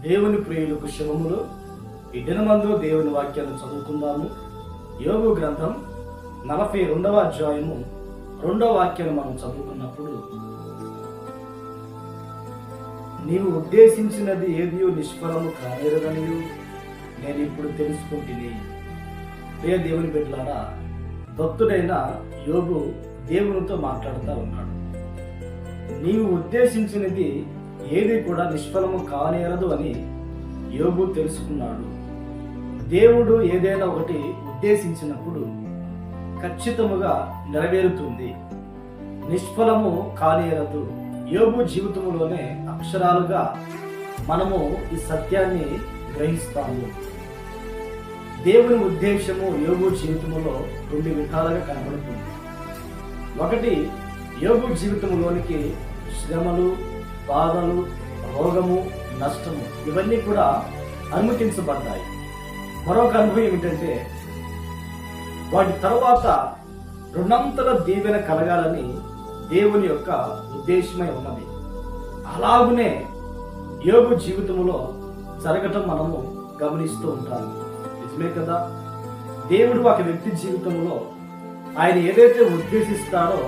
దేవుని ప్రియులకు శుభములు. ఈ దినమందు దేవుని వాక్యాన్ని చదువుకుందాము. యోబు గ్రంథం 42వ అధ్యాయము 2వ వాక్యాన్ని మనం చదువుకున్నప్పుడు, నీవు ఉద్దేశించినది ఏది నిష్ఫలము కానేరదనియు నేను ఇప్పుడు తెలుసుకుంటుని. ప్రియ దేవుని బిడ్డలారా, భక్తుడైన యోబు దేవునితో మాట్లాడుతూ ఉన్నాడు. నీవు ఉద్దేశించినది ఏది కూడా నిష్ఫలము కానేరదు అని యోబు తెలుసుకున్నాడు. దేవుడు ఏదైనా ఒకటి ఉద్దేశించినప్పుడు ఖచ్చితముగా నెరవేరుతుంది, నిష్ఫలము కానేరదు. యోబు జీవితంలోనే అక్షరాలుగా మనము ఈ సత్యాన్ని గ్రహిస్తాము. దేవుని ఉద్దేశము యోబు జీవితంలో 2 విధాలుగా కనబడుతుంది. ఒకటి, యోబు జీవితంలోనికి శ్రమలు, బాధలు, రోగము, నష్టము ఇవన్నీ కూడా అనుమతించబడ్డాయి. మరొక అనుభవం ఏమిటంటే, వాటి తర్వాత రుణంతల దీవెన కలగాలని దేవుని యొక్క ఉద్దేశమై ఉన్నది. అలాగునే యోబు జీవితంలో జరగటం మనము గమనిస్తూ ఉంటాము. నిజమే కదా? దేవుడు ఒక వ్యక్తి జీవితంలో ఆయన ఏదైతే ఉద్దేశిస్తారో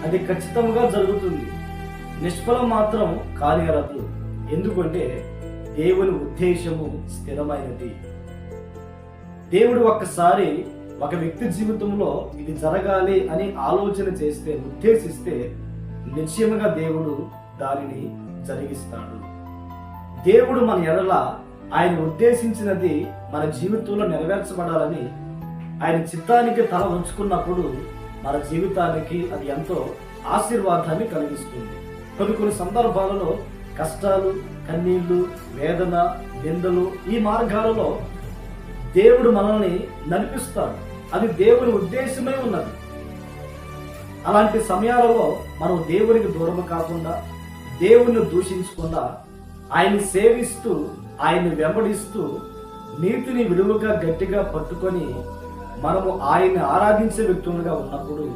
అది ఖచ్చితంగా జరుగుతుంది, నిష్ఫలం మాత్రం కానేరదు. ఎందుకంటే దేవుని ఉద్దేశము స్థిరమైనది. దేవుడు ఒక్కసారి ఒక వ్యక్తి జీవితంలో ఇది జరగాలి అని ఆలోచన చేస్తే, ఉద్దేశిస్తే నిశ్చయముగా దేవుడు దానిని జరిగిస్తాడు. దేవుడు మన ఎడల ఆయన ఉద్దేశించినది మన జీవితంలో నెరవేర్చబడాలని ఆయన చిత్తానికి తల ఉంచుకున్నప్పుడు మన జీవితానికి అది ఎంతో ఆశీర్వాదాన్ని కలిగిస్తుంది. కొన్ని సందర్భాలలో కష్టాలు, కన్నీళ్లు, వేదన, నిందలు ఈ మార్గాలలో దేవుడు మనల్ని నడిపిస్తాడు. అది దేవుని ఉద్దేశమే ఉన్నది. అలాంటి సమయాలలో మనం దేవునికి దూరం కాకుండా, దేవుణ్ణి దూషించకుండా, ఆయన్ని సేవిస్తూ, ఆయన్ని వెంబడిస్తూ, నీతిని విలువగా గట్టిగా పట్టుకొని మనము ఆయన్ని ఆరాధించే వ్యక్తులుగా ఉన్నప్పుడు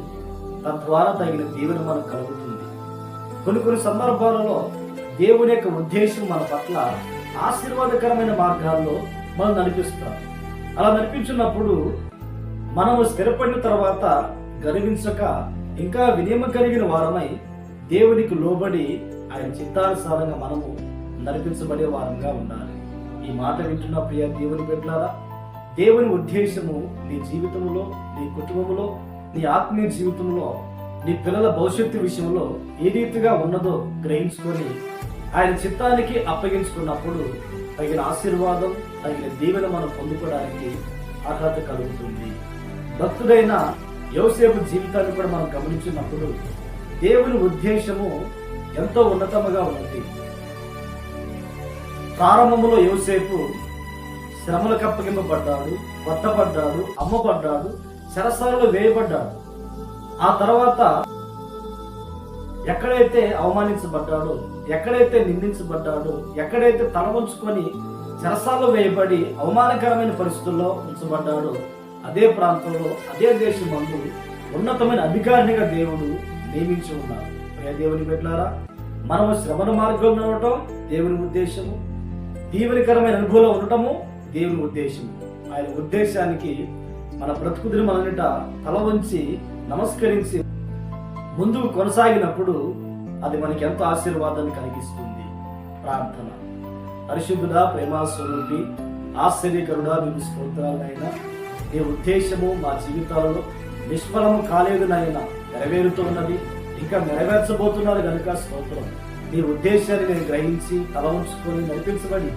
తద్వారా తగిన దీవెన మనకు కలుగుతుంది. కొన్ని సందర్భాలలో దేవుని యొక్క ఉద్దేశం మన పట్ల ఆశీర్వాదకరమైన మార్గాల్లో మనం నడిపిస్తాం. అలా నడిపించినప్పుడు మనము స్థిరపడిన తర్వాత గర్వించక ఇంకా వినయమ కలిగిన వారమై దేవునికి లోబడి ఆయన చిత్తానుసారంగా మనము నడిపించబడే వారంగా ఉండాలి. ఈ మాట వింటున్న ప్రియ దేవుని బిడ్డలారా, దేవుని ఉద్దేశము నీ జీవితంలో, నీ కుటుంబంలో, నీ ఆత్మీయ జీవితంలో, నీ పిల్లల భవిష్యత్తు విషయంలో ఏ రీతిగా ఉన్నదో గ్రహించుకొని ఆయన చిత్తానికి అప్పగించుకున్నప్పుడు తగిన ఆశీర్వాదం, తగిన దీవెన మనం పొందుకోవడానికి అర్హత కలుగుతుంది. భక్తుడైన యోసేపు జీవితాన్ని కూడా మనం గమనించినప్పుడు దేవుని ఉద్దేశము ఎంతో ఉన్నతముగా ఉన్నది. ప్రారంభంలో యోసేపు శ్రమలకు అప్పగింపబడ్డాడు, కొట్టబడ్డాడు, అమ్మబడ్డాడు, చెరసాలలో వేయబడ్డాడు. ఆ తర్వాత ఎక్కడైతే అవమానించబడ్డాడో, ఎక్కడైతే నిందించబడ్డాడో, ఎక్కడైతే తల వంచుకొని చెరసాలలో వేయబడి అవమానకరమైన పరిస్థితుల్లో ఉంచబడ్డాడో, అదే ప్రాంతంలో, అదే దేశం మందు ఉన్నతమైన అధికారినిగా దేవుడు నియమించి ఉన్నారు. ప్రియ దేవుని బిడ్డలారా, మనము శ్రమణ మార్గంలో ఉండటం దేవుని ఉద్దేశము, దీవెనకరమైన అనుభవంలో ఉండటము దేవుని ఉద్దేశము. ఆయన ఉద్దేశానికి మన బ్రతుకు దినమలన్నిట తల వంచి నమస్కరించి ముందుకు కొనసాగినప్పుడు అది మనకి ఎంతో ఆశీర్వాదాన్ని కలిగిస్తుంది. ప్రార్థన. పరిశుద్ధుడా, ప్రేమాస్వరూపి, ఆశ్చర్యకరుడా, మీకు స్తోత్రాలైనా. నీ ఉద్దేశము మా జీవితాలలో నిష్ఫలము కాలేదు నాయన, నెరవేరుతూ ఉన్నది, ఇంకా నెరవేర్చబోతున్నారు కనుక స్తోత్రం. నీ ఉద్దేశాన్ని నేను గ్రహించి తల ఉంచుకొని నడిపించబడి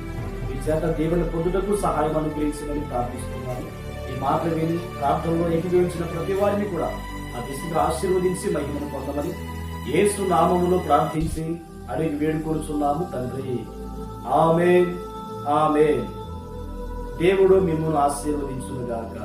ఈ చేత దేవుని పొందుటకు సహాయం అనుగ్రహించమని ప్రార్థిస్తున్నాను. ఈ మాట విని ప్రార్థనలో ఏకీభవించిన ప్రతి వారిని కూడా ఆ దిశగా ఆశీర్వదించి మహిమను పొందమని యేసు నామములో ప్రార్థించి అడిగి వేడుకొనుచున్నాము తండ్రి. ఆమేన్, ఆమేన్. దేవుడు మిమ్మల్ని ఆశీర్వదించునుగాక.